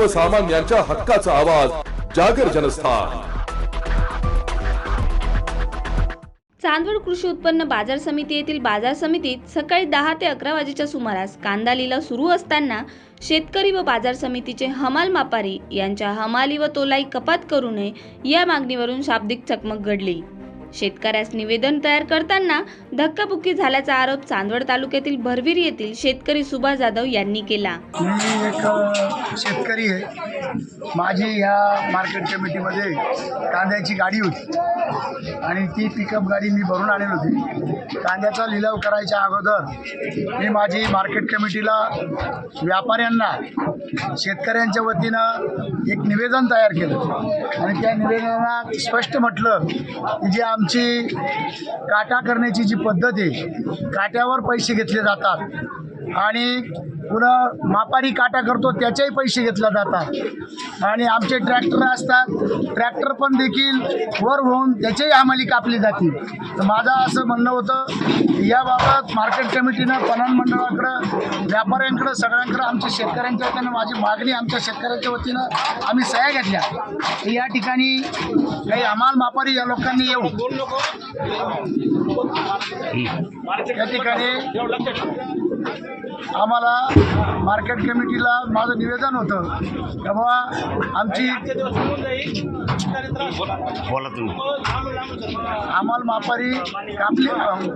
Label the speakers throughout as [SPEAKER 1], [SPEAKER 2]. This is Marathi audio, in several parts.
[SPEAKER 1] सर्वसामान्यांच्या हक्काचा आवाज जागर जनस्थान।
[SPEAKER 2] चांदवड कृषी उत्पन्न बाजार समिती येथील बाजार समितीत सकाळी 10 ते 11 वाजेच्या सुमारास कांदा लिलाव सुरू असताना शेतकरी व बाजार समितीचे हमाल मापारी यांच्या हमाली व तोलाई कपात करू नये या मागणीवरून शाब्दिक चकमक घडली। शेतकऱ्यास निवेदन तयार करताना धक्काबुक्की झाल्याचा आरोप चांदवड तालुक्यातील भरवीर येथील शेतकरी सुभाष जाधव यांनी केला।
[SPEAKER 3] मी एक शेतकरी आहे। माझी ह्या मार्केट कमिटीमध्ये कांद्याची गाडी होती आणि ती पिकअप गाडी मी भरून आणली होती। कांद्याचा लिलाव करायच्या अगोदर मी माझी मार्केट कमिटीला व्यापाऱ्यांना शेतकऱ्यांच्या वतीनं एक निवेदन तयार केलं आणि त्या निवेदनात स्पष्ट म्हटलं की जी आमची काटा करण्याची जी पद्धत आहे, काट्यावर पैसे घेतले जातात आणि पुन्हा मापारी काटा करतो त्याचेही पैसे घेतले जातात आणि आमचे ट्रॅक्टर असतात, ट्रॅक्टर पण देखील वर होऊन त्याचेही हमाली कापली जाते। तर माझं असं म्हणणं होतं याबाबत मार्केट कमिटीनं पणन मंडळाकडं, व्यापाऱ्यांकडं, सगळ्यांकडं आमच्या शेतकऱ्यांच्या वतीनं माझी मागणी आमच्या शेतकऱ्यांच्या वतीनं आम्ही सह्या घेतल्या। या ठिकाणी काही हमाल मापारी या लोकांनी येऊ या ठिकाणी आम्हाला मार्केट कमिटीला माझं निवेदन होतं की बाबा आमची आम्हाला मापारी कापली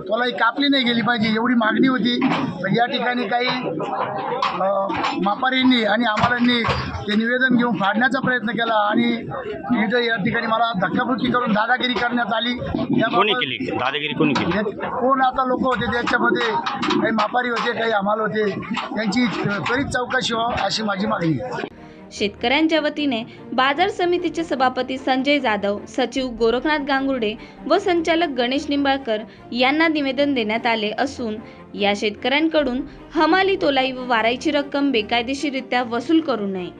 [SPEAKER 3] तोलाई कापली नाही गेली पाहिजे एवढी मागणी होती। तर या ठिकाणी काही मापारींनी आणि आम्हालांनी ते निवेदन घेऊन फाडण्याचा प्रयत्न केला आणि इथं या ठिकाणी मला धक्काबुक्की करून दादागिरी करण्यात आली।
[SPEAKER 4] दादागिरी कोणी केली?
[SPEAKER 3] कोण आता लोक होते त्याच्यामध्ये काही मापारी होते, काही हमाल होते, त्यांची त्वरित चौकशी व्हावी अशी माझी मागणी आहे।
[SPEAKER 2] शेतकऱ्यांच्या वतीने बाजार समितीचे सभापती संजय जाधव, सचिव गोरखनाथ गांगुर्डे व संचालक गणेश निंबाळकर यांना निवेदन देण्यात आले असून या शेतकऱ्यांकडून हमाली, तोलाई व वाराईची रक्कम बेकायदेशीररित्या वसूल करू नये।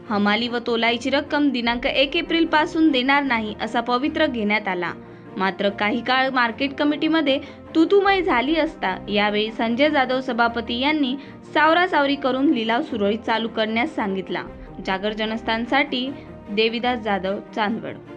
[SPEAKER 2] हमाली व तोलाईची रक्कम दिनांक 1 एप्रिल पासून देणार नाही असा पवित्रा घेण्यात आला। मात्र काही काळ मार्केट कमिटीमध्ये तुतुमय झाली असता यावेळी संजय जाधव सभापती यांनी सावरासावरी करून लिलाव सुरळीत चालू करण्यास सांगितला। जागर जनस्थानसाठी देविदास जाधव, चांदवड।